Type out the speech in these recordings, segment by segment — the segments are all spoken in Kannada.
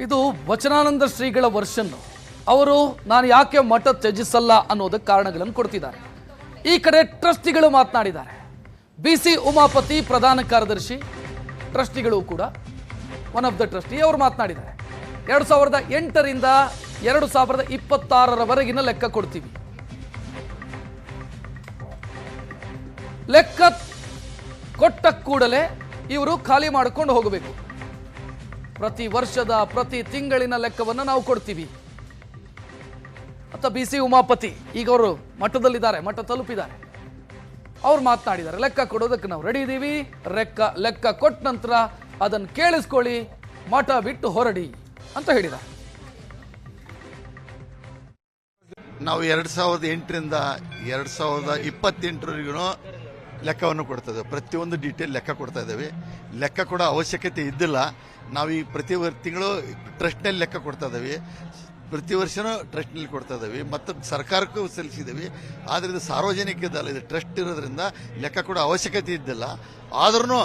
ಇದು ವಚನಾನಂದ ಶ್ರೀಗಳ ವರ್ಷನ್. ಅವರು ನಾನು ಯಾಕೆ ಮಠ ತ್ಯಜಿಸಲ್ಲ ಅನ್ನೋದಕ್ಕೆ ಕಾರಣಗಳನ್ನು ಕೊಡ್ತಿದ್ದಾರೆ. ಈ ಕಡೆ ಟ್ರಸ್ಟಿಗಳು ಮಾತನಾಡಿದ್ದಾರೆ. BC ಉಮಾಪತಿ ಪ್ರಧಾನ ಕಾರ್ಯದರ್ಶಿ, ಟ್ರಸ್ಟಿಗಳು ಕೂಡ ಒನ್ ಆಫ್ ದ ಟ್ರಸ್ಟಿ, ಅವರು ಮಾತನಾಡಿದ್ದಾರೆ. 2008ರಿಂದ 2026ರವರೆಗಿನ ಲೆಕ್ಕ ಕೊಡ್ತೀವಿ. ಲೆಕ್ಕ ಕೊಟ್ಟ ಕೂಡಲೇ ಇವರು ಖಾಲಿ ಮಾಡಿಕೊಂಡು ಹೋಗಬೇಕು. ಪ್ರತಿ ವರ್ಷದ ಪ್ರತಿ ತಿಂಗಳಿನ ಲೆಕ್ಕವನ್ನು ನಾವು ಕೊಡ್ತೀವಿ ಅಂತ BC ಉಮಾಪತಿ, ಈಗ ಅವರು ಮಠದಲ್ಲಿದ್ದಾರೆ, ಮಠ ತಲುಪಿದ್ದಾರೆ, ಅವ್ರು ಮಾತನಾಡಿದ್ದಾರೆ. ಲೆಕ್ಕ ಕೊಡೋದಕ್ಕೆ ನಾವು ರೆಡಿ ಇದ್ದೀವಿ, ಲೆಕ್ಕ ಕೊಟ್ಟ ನಂತರ ಅದನ್ನು ಕೇಳಿಸ್ಕೊಳ್ಳಿ, ಮಠ ಬಿಟ್ಟು ಹೊರಡಿ ಅಂತ ಹೇಳಿದ್ದಾರೆ. ನಾವು 2008ರಿಂದ 2028ರವರೆಗೂ ಲೆಕ್ಕವನ್ನು ಕೊಡ್ತಾ ಇದ್ದೇವೆ. ಪ್ರತಿಯೊಂದು ಡೀಟೇಲ್ ಲೆಕ್ಕ ಕೊಡ್ತಾ ಇದ್ದೇವೆ. ಲೆಕ್ಕ ಕೊಡೋ ಅವಶ್ಯಕತೆ ಇದ್ದಿಲ್ಲ. ನಾವು ಈ ಪ್ರತಿ ತಿಂಗಳು ಟ್ರಸ್ಟ್ನಲ್ಲಿ ಲೆಕ್ಕ ಕೊಡ್ತಾ ಇದ್ದೇವೆ, ಪ್ರತಿ ವರ್ಷನೂ ಟ್ರಸ್ಟ್ನಲ್ಲಿ ಕೊಡ್ತಾ ಇದ್ದೇವೆ ಮತ್ತು ಸರ್ಕಾರಕ್ಕೂ ಸಲ್ಲಿಸಿದ್ದೇವೆ. ಆದರೆ ಇದು ಸಾರ್ವಜನಿಕದಲ್ಲ, ಇದು ಟ್ರಸ್ಟ್ ಇರೋದ್ರಿಂದ ಲೆಕ್ಕ ಕೊಡೋ ಅವಶ್ಯಕತೆ ಇದ್ದಿಲ್ಲ. ಆದ್ರೂ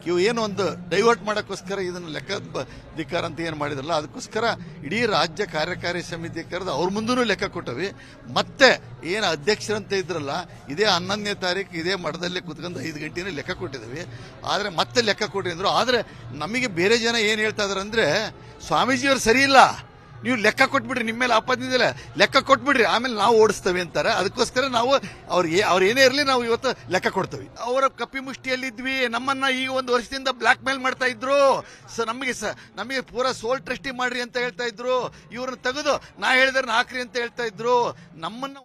ಇವು ಏನು ಒಂದು ಡೈವರ್ಟ್ ಮಾಡೋಕ್ಕೋಸ್ಕರ ಇದನ್ನು ಲೆಕ್ಕಧಿಕಾರ ಅಂತ ಏನು ಮಾಡಿದ್ರಲ್ಲ, ಅದಕ್ಕೋಸ್ಕರ ಇಡೀ ರಾಜ್ಯ ಕಾರ್ಯಕಾರಿ ಸಮಿತಿ ಕರೆದು ಅವ್ರ ಮುಂದೂ ಲೆಕ್ಕ ಕೊಟ್ಟವಿ. ಮತ್ತೆ ಏನು ಅಧ್ಯಕ್ಷರಂತ ಇದ್ರಲ್ಲ, ಇದೇ 11ನೇ ತಾರೀಕು ಇದೇ ಮಠದಲ್ಲೇ ಕುತ್ಕೊಂಡು 5 ಗಂಟೆನೇ ಲೆಕ್ಕ ಕೊಟ್ಟಿದ್ದೀವಿ. ಆದರೆ ಮತ್ತೆ ಲೆಕ್ಕ ಕೊಟ್ಟಿ ಅಂದ್ರು. ಆದರೆ ನಮಗೆ ಬೇರೆ ಜನ ಏನು ಹೇಳ್ತಾ ಇದಾರೆ ಅಂದರೆ, ಸ್ವಾಮೀಜಿಯವರು ಸರಿ ಇಲ್ಲ, ನೀವು ಲೆಕ್ಕ ಕೊಟ್ಬಿಡ್ರಿ, ನಿಮ್ಮ ಮೇಲೆ ಆಪಾದಿಸಿಲ್ಲ, ಲೆಕ್ಕ ಕೊಟ್ಬಿಡ್ರಿ, ಆಮೇಲೆ ನಾವು ಓಡಿಸ್ತೇವೆ ಅಂತಾರೆ. ಅದಕ್ಕೋಸ್ಕರ ನಾವು ಅವ್ರು ಏನೇ ಇರಲಿ ನಾವು ಇವತ್ತು ಲೆಕ್ಕ ಕೊಡ್ತೇವೆ. ಅವರ ಕಪ್ಪಿ ಮುಷ್ಟಿಯಲ್ಲಿದ್ವಿ, ನಮ್ಮನ್ನ ಈಗ 1 ವರ್ಷದಿಂದ ಬ್ಲಾಕ್ ಮೇಲ್ ಮಾಡ್ತಾ ಇದ್ರು. ನಮಗೆ ಪೂರಾ ಸೋಲ್ ಟ್ರಸ್ಟಿ ಮಾಡ್ರಿ ಅಂತ ಹೇಳ್ತಾ ಇದ್ರು. ಇವ್ರನ್ನ ತೆಗೆದು ನಾ ಹೇಳಿದ್ರೆ ಹಾಕ್ರಿ ಅಂತ ಹೇಳ್ತಾ ಇದ್ರು. ನಮ್ಮನ್ನ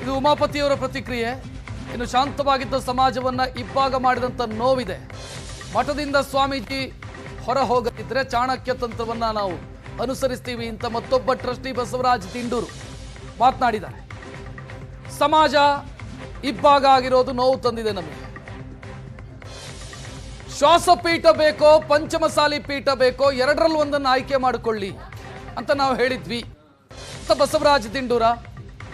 ಇದು ಉಮಾಪತಿಯವರ ಪ್ರತಿಕ್ರಿಯೆ. ಇನ್ನು ಶಾಂತವಾಗಿದ್ದ ಸಮಾಜವನ್ನ ಇಬ್ಬಾಗ ಮಾಡಿದಂತ ನೋವಿದೆ. ಮಠದಿಂದ ಸ್ವಾಮೀಜಿ ಹೊರ ಹೋಗದಿದ್ರೆ ಚಾಣಕ್ಯ ತಂತ್ರವನ್ನ ನಾವು ಅನುಸರಿಸ್ತೀವಿ ಅಂತ ಮತ್ತೊಬ್ಬ ಟ್ರಸ್ಟಿ ಬಸವರಾಜ್ ತಿಂಡೂರು ಮಾತನಾಡಿದ್ದಾರೆ. ಸಮಾಜ ಇಬ್ಬಾಗ ಆಗಿರೋದು ನೋವು ತಂದಿದೆ ನಮಗೆ. ಶ್ವಾಸಪೀಠ ಬೇಕೋ ಪಂಚಮಸಾಲಿ ಪೀಠ ಬೇಕೋ, ಎರಡರಲ್ಲಿ ಒಂದನ್ನು ಆಯ್ಕೆ ಮಾಡಿಕೊಳ್ಳಿ ಅಂತ ನಾವು ಹೇಳಿದ್ವಿ ಅಂತ ಬಸವರಾಜ್ ತಿಂಡೂರ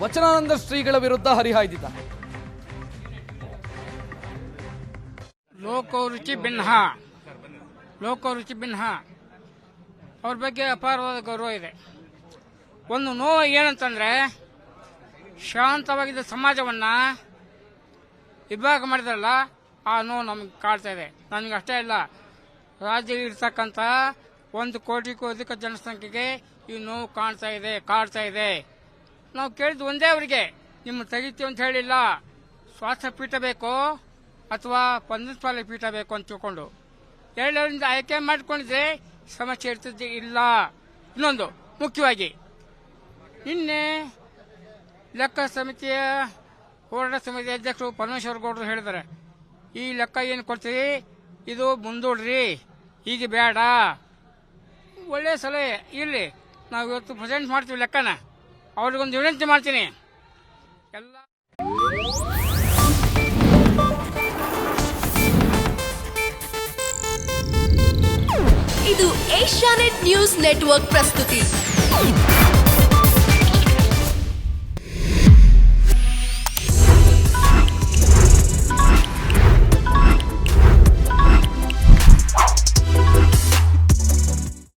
ವಚನಾನಂದ ಶ್ರೀಗಳ ವಿರುದ್ಧ ಹರಿಹಾಯ್ದಿದ್ದಾರೆ. ಲೋಕರುಚಿ ಭಿನ್ನ ಅವ್ರ ಬಗ್ಗೆ ಅಪಾರವಾದ ಗೌರವ ಇದೆ. ಒಂದು ನೋವು ಏನಂತಂದ್ರೆ, ಶಾಂತವಾಗಿದ್ದ ಸಮಾಜವನ್ನ ವಿಭಾಗ ಮಾಡಿದ್ರಲ್ಲ, ಆ ನೋವು ನಮಗೆ ಕಾಡ್ತಾ ಇದೆ. ನನಗೆ ಅಷ್ಟೇ ಇಲ್ಲ, ರಾಜ್ಯದಲ್ಲಿ ಇರ್ತಕ್ಕಂಥ 1 ಕೋಟಿಗೂ ಅಧಿಕ ಜನಸಂಖ್ಯೆಗೆ ಈ ನೋವು ಕಾಡ್ತಾ ಇದೆ. ನಾವು ಕೇಳಿದ್ದು ಒಂದೇ ಅವರಿಗೆ, ನಿಮ್ಮ ತೆಗಿತೀವಿ ಅಂತ ಹೇಳಿಲ್ಲ, ಶ್ವಾಸಪೀಠ ಬೇಕೋ ಅಥವಾ ಪಂಚಮಸಾಲಿ ಪೀಠ ಬೇಕು ಅಂತ ತಿಳ್ಕೊಂಡು ಎರಡರಿಂದ ಆಯ್ಕೆ ಮಾಡಿಕೊಂಡಿದ್ರೆ ಸಮಸ್ಯೆ ಇರ್ತಿದ್ದೆ ಇಲ್ಲ. ಇನ್ನೊಂದು ಮುಖ್ಯವಾಗಿ, ನಿನ್ನೆ ಲೆಕ್ಕ ಸಮಿತಿಯ ಹೋರಾಟ ಸಮಿತಿ ಅಧ್ಯಕ್ಷರು ಪರಮೇಶ್ವರ ಗೌಡರು ಹೇಳಿದ್ದಾರೆ, ಈ ಲೆಕ್ಕ ಏನು ಕೊಡ್ತೀರಿ ಇದು ಮುಂದೂಡ್ರಿ, ಹೀಗೆ ಬೇಡ. ಒಳ್ಳೆಯ ಸಲಹೆ ಇರಲಿ, ನಾವು ಇವತ್ತು ಪ್ರೆಸೆಂಟ್ ಮಾಡ್ತೀವಿ ಲೆಕ್ಕನ. ಅವ್ರಿಗೊಂದು ವಿನಂತಿ ಮಾಡ್ತೀನಿ, ಎಲ್ಲ ಇದು ಏಷ್ಯಾನೆಟ್ ನ್ಯೂಸ್ ನೆಟ್ವರ್ಕ್ ಪ್ರಸ್ತುತಿ.